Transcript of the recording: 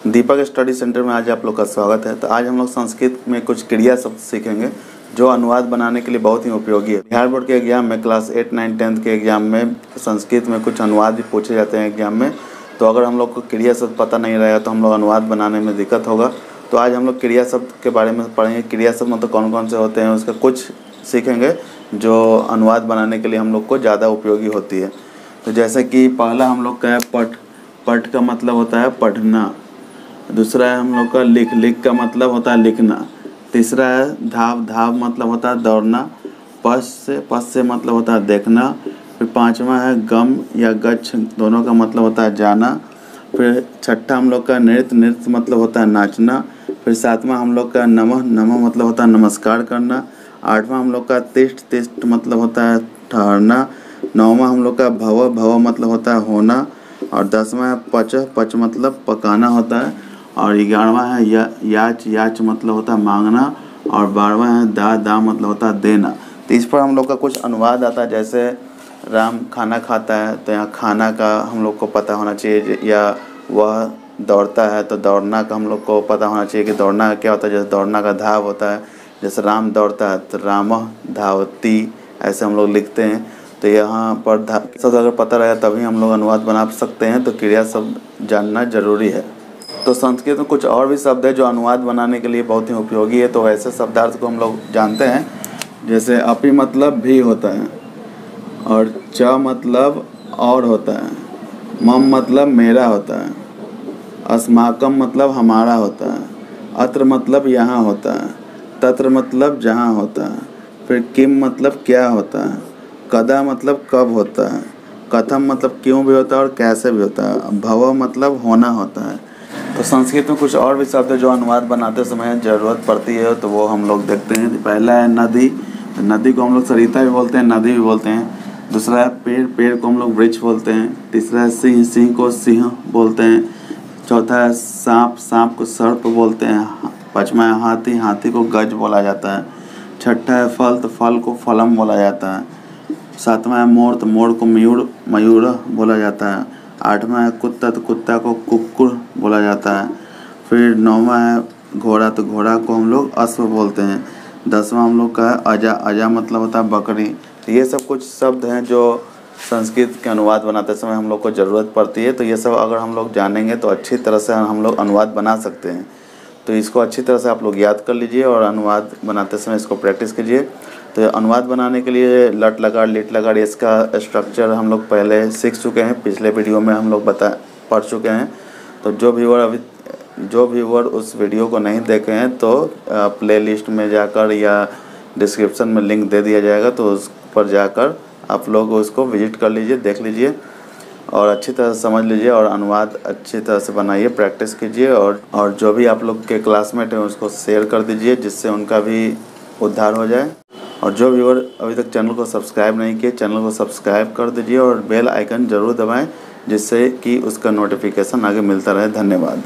दीपक study centre में आज आप लोग का स्वागत है। तो आज हम लोग संस्कृत में कुछ क्रिया शब्द सीखेंगे जो अनुवाद बनाने के लिए बहुत ही उपयोगी है। बिहार बोर्ड के एग्जाम में क्लास 8, 9, 10 के एग्जाम में संस्कृत में कुछ अनुवाद भी पूछे जाते हैं एग्जाम में। तो अगर हम लोग को क्रिया शब्द पता नहीं रहेगा तो हम लोग अनुवाद बनाने में दिक्कत होगा। तो आज हम लोग क्रिया शब्द के बारे में पढ़ेंगे। क्रिया शब्द मतलब कौन कौन से होते हैं उसका कुछ सीखेंगे जो अनुवाद बनाने के लिए हम लोग को ज़्यादा उपयोगी होती है। तो जैसे कि पहला हम लोग का है पठ। पठ का मतलब होता है पढ़ना। दूसरा है हम लोग का लिख। लिख का मतलब होता है लिखना। तीसरा है धाव। धाव मतलब होता है दौड़ना। पश से मतलब होता है देखना। फिर पांचवा है गम या गच्छ, दोनों का मतलब होता है जाना। फिर छठा हम लोग का नृत्य। नृत्य मतलब होता है नाचना। फिर सातवां हम लोग का नमः। नमः मतलब होता है नमस्कार करना। आठवां हम लोग का तिष्ठ। तिष्ठ मतलब होता है ठहरना। नौवां हम लोग का भव। भव मतलब होता है होना। और 10वां है पच। पच मतलब पकाना होता है। और 11वां है याच। याच मतलब होता है मांगना। और 12वां है दा। दा मतलब होता है देना। तो इस पर हम लोग का कुछ अनुवाद आता है। जैसे राम खाना खाता है तो यहाँ खाना का हम लोग को पता होना चाहिए, या वह दौड़ता है तो दौड़ना का हम लोग को पता होना चाहिए कि दौड़ना क्या होता है। जैसे दौड़ना का धाव होता है। जैसे राम दौड़ता है तो रामः धावती, ऐसे हम लोग लिखते हैं। तो यहाँ पर शब्द अगर पता रहे तभी हम लोग अनुवाद बना सकते हैं। तो क्रिया शब्द जानना जरूरी है। तो संस्कृत में कुछ और भी शब्द है जो अनुवाद बनाने के लिए बहुत ही उपयोगी है। तो वैसे शब्दार्थ को हम लोग जानते हैं। जैसे अपि मतलब भी होता है, और च मतलब और होता है, मम मतलब मेरा होता है, अस्माकम मतलब हमारा होता है, अत्र मतलब यहाँ होता है, तत्र मतलब जहाँ होता है, फिर किम मतलब क्या होता है, कदा मतलब कब होता है, कथम मतलब क्यों भी होता है और कैसे भी होता है, भव मतलब होना होता है। तो संस्कृत में कुछ और भी शब्द है जो अनुवाद बनाते समय ज़रूरत पड़ती है, तो वो हम लोग देखते हैं। पहला है नदी। नदी को हम लोग सरिता भी बोलते हैं, नदी भी बोलते हैं। दूसरा है पेड़। पेड़ को हम लोग वृक्ष बोलते हैं। तीसरा है सिंह। सिंह को सिंह बोलते हैं। चौथा है सांप। सांप को सर्प बोलते हैं। पाँचवा है हाथी। हाथी को गज बोला जाता है। छठा है फल। तो फल को फलम बोला जाता है। सातवां है मोर। तो मोर को मयूर मयूर बोला जाता है। आठवां है कुत्ता। तो कुत्ता को कुक्कुर बोला जाता है। फिर नौवां है घोड़ा। तो घोड़ा को हम लोग अश्व बोलते हैं। 10वां हम लोग का है अजा। अजा मतलब होता है बकरी। तो ये सब कुछ शब्द हैं जो संस्कृत के अनुवाद बनाते समय हम लोग को ज़रूरत पड़ती है। तो ये सब अगर हम लोग जानेंगे तो अच्छी तरह से हम लोग अनुवाद बना सकते हैं। तो इसको अच्छी तरह से आप लोग याद कर लीजिए और अनुवाद बनाते समय इसको प्रैक्टिस कीजिए। तो अनुवाद बनाने के लिए लट लकार लिट लकार इसका स्ट्रक्चर हम लोग पहले सीख चुके हैं, पिछले वीडियो में हम लोग पढ़ चुके हैं। तो जो व्यूअर उस वीडियो को नहीं देखे हैं तो प्लेलिस्ट में जाकर या डिस्क्रिप्शन में लिंक दे दिया जाएगा, तो उस पर जाकर आप लोग उसको विजिट कर लीजिए, देख लीजिए और अच्छी तरह से समझ लीजिए और अनुवाद अच्छी तरह से बनाइए, प्रैक्टिस कीजिए। और जो भी आप लोग के क्लासमेट हैं उसको शेयर कर दीजिए जिससे उनका भी उद्धार हो जाए। और जो व्यूअर अभी तक चैनल को सब्सक्राइब नहीं किए, चैनल को सब्सक्राइब कर दीजिए और बेल आइकन ज़रूर दबाएं जिससे कि उसका नोटिफिकेशन आगे मिलता रहे। धन्यवाद।